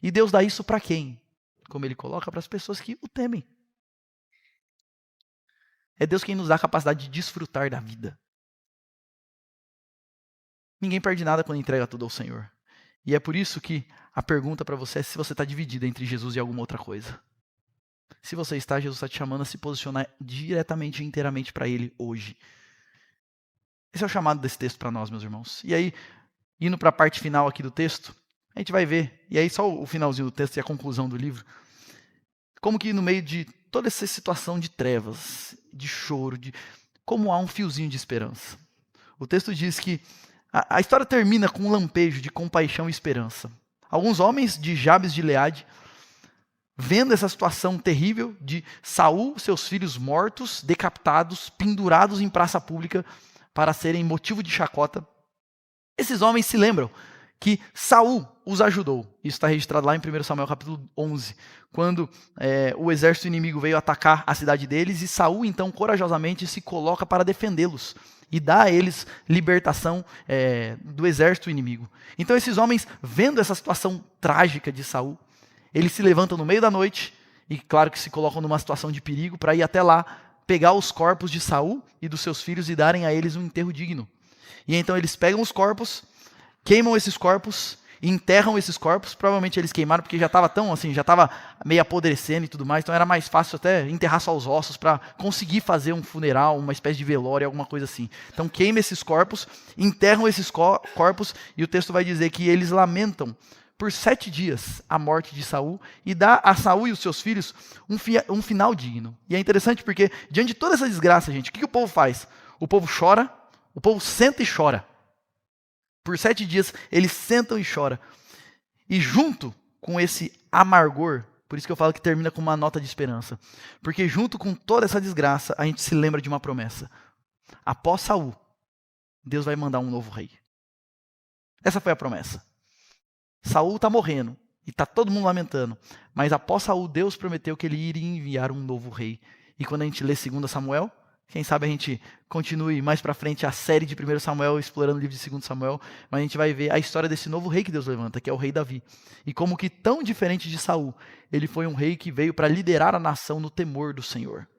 E Deus dá isso para quem? Como Ele coloca, para as pessoas que o temem. É Deus quem nos dá a capacidade de desfrutar da vida. Ninguém perde nada quando entrega tudo ao Senhor. E é por isso que a pergunta para você é se você está dividido entre Jesus e alguma outra coisa. Se você está, Jesus está te chamando a se posicionar diretamente e inteiramente para Ele hoje. Esse é o chamado desse texto para nós, meus irmãos. E aí, indo para a parte final aqui do texto, a gente vai ver, e aí só o finalzinho do texto e a conclusão do livro, como que no meio de toda essa situação de trevas, de choro, como há um fiozinho de esperança. O texto diz que a história termina com um lampejo de compaixão e esperança. Alguns homens de Jabes de Gileade, vendo essa situação terrível de Saul, seus filhos mortos, decapitados, pendurados em praça pública para serem motivo de chacota, esses homens se lembram que Saul os ajudou. Isso está registrado lá em 1 Samuel capítulo 11, quando o exército inimigo veio atacar a cidade deles, e Saul então corajosamente se coloca para defendê-los e dá a eles libertação do exército inimigo. Então esses homens, vendo essa situação trágica de Saul, eles se levantam no meio da noite, e claro que se colocam numa situação de perigo, para ir até lá, pegar os corpos de Saul e dos seus filhos e darem a eles um enterro digno. E então eles pegam os corpos, queimam esses corpos, enterram esses corpos. Provavelmente eles queimaram porque já estava tão assim, já estava meio apodrecendo e tudo mais, então era mais fácil até enterrar só os ossos para conseguir fazer um funeral, uma espécie de velório, alguma coisa assim. Então queima esses corpos, enterram esses corpos, e o texto vai dizer que eles lamentam por 7 dias a morte de Saul, e dá a Saul e os seus filhos um final digno. E é interessante porque, diante de toda essa desgraça, gente, o que o povo faz? O povo chora, o povo senta e chora. Por 7 dias, eles sentam e choram. E junto com esse amargor, por isso que eu falo que termina com uma nota de esperança, porque junto com toda essa desgraça, a gente se lembra de uma promessa. Após Saul, Deus vai mandar um novo rei. Essa foi a promessa. Saul está morrendo, e está todo mundo lamentando, mas após Saul, Deus prometeu que ele iria enviar um novo rei. E quando a gente lê 2 Samuel, quem sabe a gente continue mais para frente a série de 1 Samuel, explorando o livro de 2 Samuel, mas a gente vai ver a história desse novo rei que Deus levanta, que é o rei Davi. E como que tão diferente de Saul, ele foi um rei que veio para liderar a nação no temor do Senhor.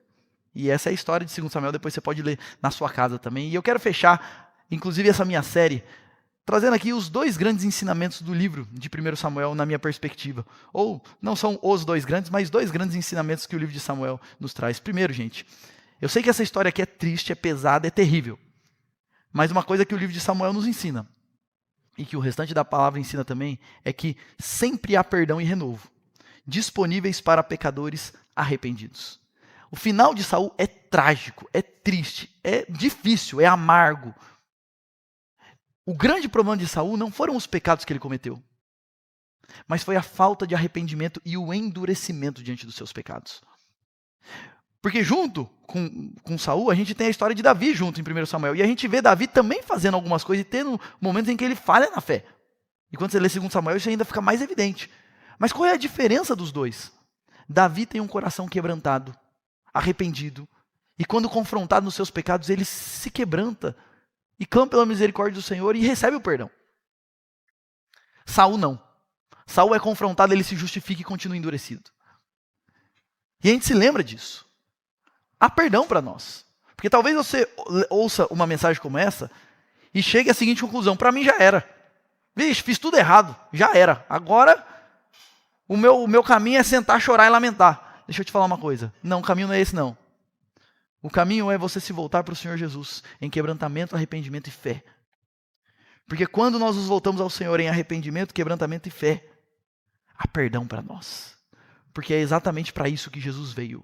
E essa é a história de 2 Samuel, depois você pode ler na sua casa também. E eu quero fechar, inclusive, essa minha série, trazendo aqui os 2 grandes ensinamentos do livro de 1 Samuel, na minha perspectiva. Ou, não são os 2 grandes, mas 2 grandes ensinamentos que o livro de Samuel nos traz. Primeiro, gente, eu sei que essa história aqui é triste, é pesada, é terrível. Mas uma coisa que o livro de Samuel nos ensina, e que o restante da palavra ensina também, é que sempre há perdão e renovo, disponíveis para pecadores arrependidos. O final de Saul é trágico, é triste, é difícil, é amargo. O grande problema de Saul não foram os pecados que ele cometeu, mas foi a falta de arrependimento e o endurecimento diante dos seus pecados. Porque junto com Saul, a gente tem a história de Davi junto em 1 Samuel. E a gente vê Davi também fazendo algumas coisas e tendo momentos em que ele falha na fé. E quando você lê 2 Samuel, isso ainda fica mais evidente. Mas qual é a diferença dos dois? Davi tem um coração quebrantado, arrependido. E quando confrontado nos seus pecados, ele se quebranta e clama pela misericórdia do Senhor e recebe o perdão. Saul não. Saul é confrontado, ele se justifica e continua endurecido. E a gente se lembra disso. Há perdão para nós. Porque talvez você ouça uma mensagem como essa e chegue à seguinte conclusão: para mim já era. Vixe, fiz tudo errado, já era. Agora o meu caminho é sentar, chorar e lamentar. Deixa eu te falar uma coisa. Não, o caminho não é esse não. O caminho é você se voltar para o Senhor Jesus em quebrantamento, arrependimento e fé. Porque quando nós nos voltamos ao Senhor em arrependimento, quebrantamento e fé, há perdão para nós. Porque é exatamente para isso que Jesus veio.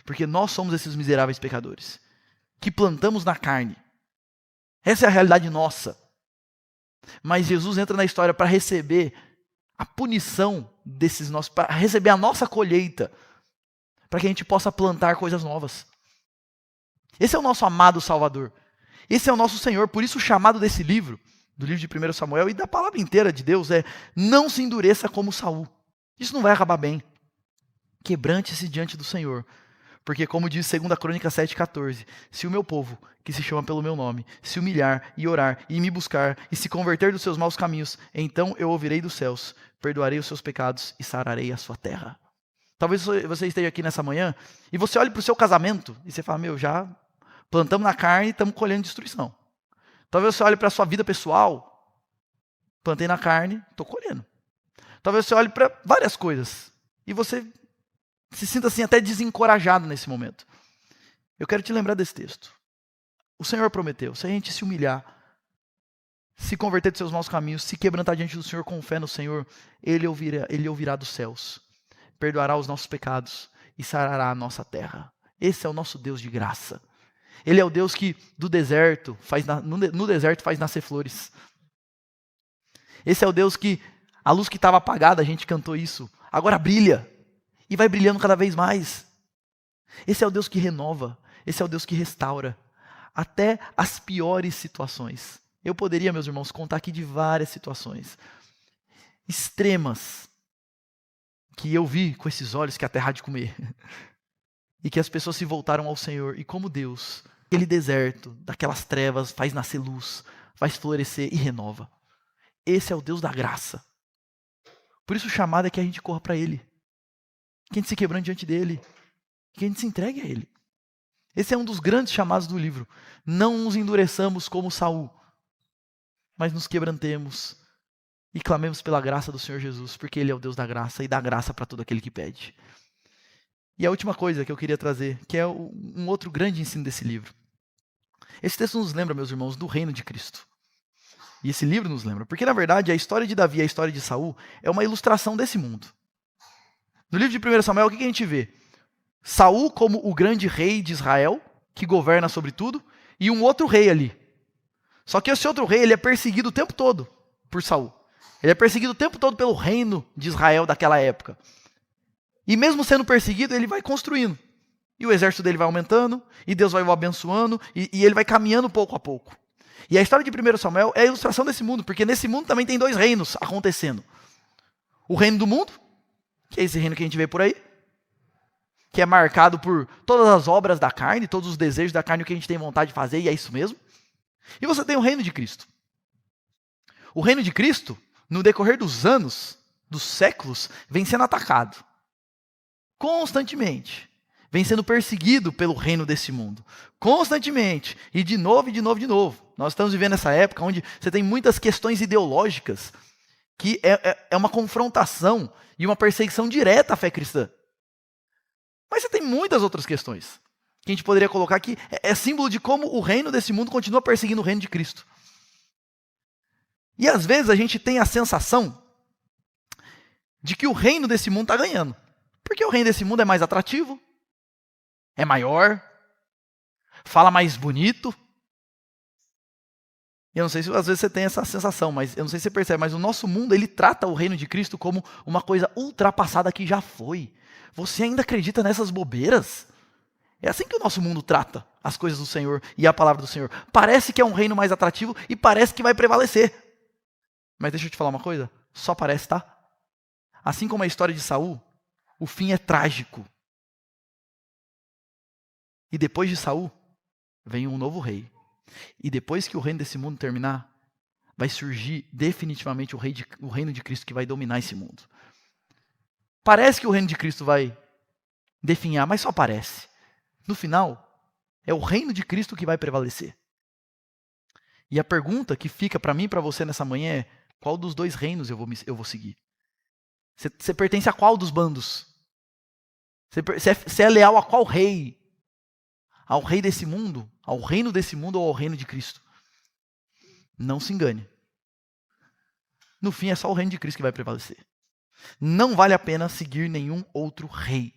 Porque nós somos esses miseráveis pecadores, que plantamos na carne. Essa é a realidade nossa. Mas Jesus entra na história para receber a punição desses nossos, para receber a nossa colheita, para que a gente possa plantar coisas novas. Esse é o nosso amado Salvador. Esse é o nosso Senhor. Por isso o chamado desse livro, do livro de 1 Samuel e da palavra inteira de Deus é: não se endureça como Saul. Isso não vai acabar bem. Quebrante-se diante do Senhor. Porque como diz 2 Crônicas 7,14, se o meu povo, que se chama pelo meu nome, se humilhar e orar e me buscar e se converter dos seus maus caminhos, então eu ouvirei dos céus, perdoarei os seus pecados e sararei a sua terra. Talvez você esteja aqui nessa manhã e você olhe para o seu casamento e você fala: já plantamos na carne e estamos colhendo destruição. Talvez você olhe para a sua vida pessoal, plantei na carne, estou colhendo. Talvez você olhe para várias coisas e você se sinta assim até desencorajado nesse momento. Eu quero te lembrar desse texto. O Senhor prometeu, se a gente se humilhar, se converter dos seus maus caminhos, se quebrantar diante do Senhor com fé no Senhor, Ele ouvirá dos céus, perdoará os nossos pecados e sarará a nossa terra. Esse é o nosso Deus de graça. Ele é o Deus que no deserto faz nascer flores. Esse é o Deus que a luz que estava apagada, a gente cantou isso, agora brilha e vai brilhando cada vez mais. Esse é o Deus que renova, esse é o Deus que restaura até as piores situações. Eu poderia, meus irmãos, contar aqui de várias situações extremas que eu vi com esses olhos que a terra há de comer. E que as pessoas se voltaram ao Senhor. E como Deus, aquele deserto, daquelas trevas, faz nascer luz, faz florescer e renova. Esse é o Deus da graça. Por isso o chamado é que a gente corra para Ele. Que a gente se quebrante diante dEle. Que a gente se entregue a Ele. Esse é um dos grandes chamados do livro. Não nos endureçamos como Saul, mas nos quebrantemos e clamemos pela graça do Senhor Jesus, porque Ele é o Deus da graça e dá graça para todo aquele que pede. E a última coisa que eu queria trazer, que é um outro grande ensino desse livro. Esse texto nos lembra, meus irmãos, do reino de Cristo. E esse livro nos lembra, porque na verdade a história de Davi e a história de Saul é uma ilustração desse mundo. No livro de 1 Samuel, o que a gente vê? Saul como o grande rei de Israel, que governa sobre tudo, e um outro rei ali. Só que esse outro rei, ele é perseguido o tempo todo por Saul. Ele é perseguido o tempo todo pelo reino de Israel daquela época. E mesmo sendo perseguido, ele vai construindo. E o exército dele vai aumentando, e Deus vai o abençoando, e ele vai caminhando pouco a pouco. E a história de 1 Samuel é a ilustração desse mundo, porque nesse mundo também tem dois reinos acontecendo. O reino do mundo, que é esse reino que a gente vê por aí, que é marcado por todas as obras da carne, todos os desejos da carne, o que a gente tem vontade de fazer, e é isso mesmo. E você tem o reino de Cristo. O reino de Cristo, no decorrer dos anos, dos séculos, vem sendo atacado. Constantemente. Vem sendo perseguido pelo reino desse mundo. Constantemente. E de novo, e de novo, de novo. Nós estamos vivendo essa época onde você tem muitas questões ideológicas que é uma confrontação e uma perseguição direta à fé cristã. Mas você tem muitas outras questões que a gente poderia colocar aqui. É símbolo de como o reino desse mundo continua perseguindo o reino de Cristo. E às vezes a gente tem a sensação de que o reino desse mundo está ganhando. Porque o reino desse mundo é mais atrativo, é maior, fala mais bonito. E eu não sei se às vezes você tem essa sensação, mas eu não sei se você percebe, mas o nosso mundo, ele trata o reino de Cristo como uma coisa ultrapassada que já foi. Você ainda acredita nessas bobeiras? É assim que o nosso mundo trata as coisas do Senhor e a palavra do Senhor. Parece que é um reino mais atrativo e parece que vai prevalecer. Mas deixa eu te falar uma coisa, só parece, tá? Assim como a história de Saul, o fim é trágico. E depois de Saul, vem um novo rei. E depois que o reino desse mundo terminar, vai surgir definitivamente o reino de Cristo que vai dominar esse mundo. Parece que o reino de Cristo vai definhar, mas só parece. No final, é o reino de Cristo que vai prevalecer. E a pergunta que fica para mim e para você nessa manhã é: qual dos dois reinos eu vou seguir? Você pertence a qual dos bandos? Você é leal a qual rei? ao rei desse mundo, ao reino desse mundo ou ao reino de Cristo. Não se engane. No fim é só o reino de Cristo que vai prevalecer. Não vale a pena seguir nenhum outro rei.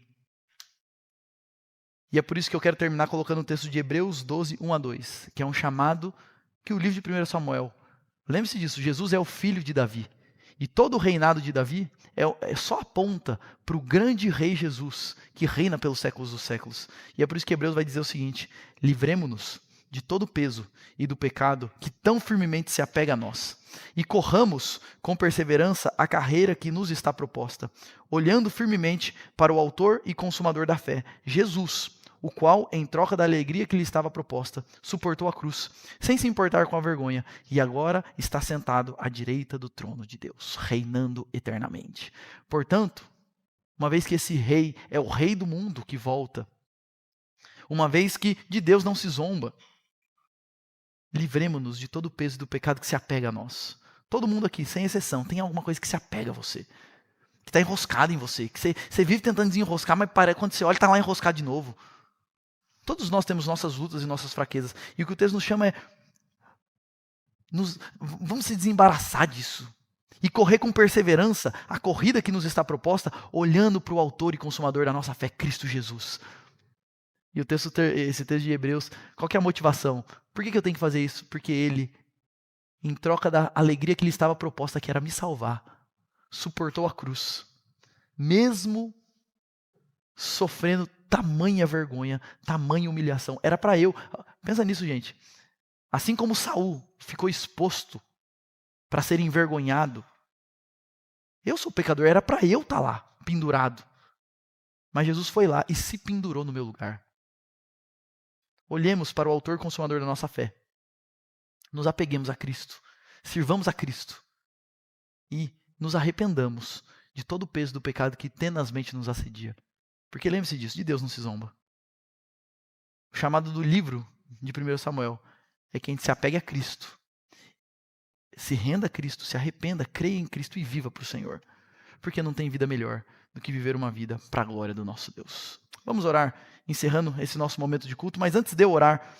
E é por isso que eu quero terminar colocando o texto de Hebreus 12, 1 a 2, que é um chamado que o livro de 1 Samuel. Lembre-se disso, Jesus é o filho de Davi. E todo o reinado de Davi só aponta para o grande rei Jesus, que reina pelos séculos dos séculos. E é por isso que Hebreus vai dizer o seguinte: livremo-nos de todo o peso e do pecado que tão firmemente se apega a nós. E corramos com perseverança a carreira que nos está proposta, olhando firmemente para o autor e consumador da fé, Jesus, o qual, em troca da alegria que lhe estava proposta, suportou a cruz, sem se importar com a vergonha, e agora está sentado à direita do trono de Deus, reinando eternamente. Portanto, uma vez que esse rei é o rei do mundo que volta, uma vez que de Deus não se zomba, livremo-nos de todo o peso do pecado que se apega a nós. Todo mundo aqui, sem exceção, tem alguma coisa que se apega a você, que está enroscado em você, que você vive tentando desenroscar, mas quando você olha, está lá enroscado de novo. Todos nós temos nossas lutas e nossas fraquezas. E o que o texto nos chama é, vamos se desembaraçar disso. E correr com perseverança a corrida que nos está proposta, olhando para o autor e consumador da nossa fé, Cristo Jesus. E esse texto de Hebreus, qual que é a motivação? Por que eu tenho que fazer isso? Porque ele, em troca da alegria que lhe estava proposta, que era me salvar, suportou a cruz. Mesmo sofrendo tamanha vergonha, tamanha humilhação. Era para eu. Pensa nisso, gente. Assim como Saul ficou exposto para ser envergonhado, eu sou pecador, era para eu estar lá, pendurado. Mas Jesus foi lá e se pendurou no meu lugar. Olhemos para o autor e consumador da nossa fé. Nos apeguemos a Cristo. Sirvamos a Cristo. E nos arrependamos de todo o peso do pecado que tenazmente nos assedia. Porque lembre-se disso, de Deus não se zomba. O chamado do livro de 1 Samuel é que a gente se apegue a Cristo. Se renda a Cristo, se arrependa, creia em Cristo e viva para o Senhor. Porque não tem vida melhor do que viver uma vida para a glória do nosso Deus. Vamos orar, encerrando esse nosso momento de culto. Mas antes de eu orar,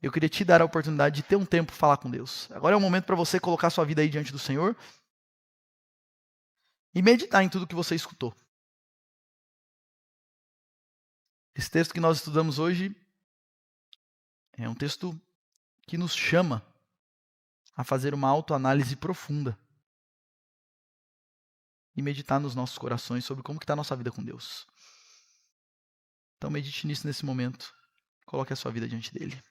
eu queria te dar a oportunidade de ter um tempo para falar com Deus. Agora é o momento para você colocar sua vida aí diante do Senhor e meditar em tudo que você escutou. Esse texto que nós estudamos hoje é um texto que nos chama a fazer uma autoanálise profunda e meditar nos nossos corações sobre como está a nossa vida com Deus. Então medite nisso nesse momento. Coloque a sua vida diante dele.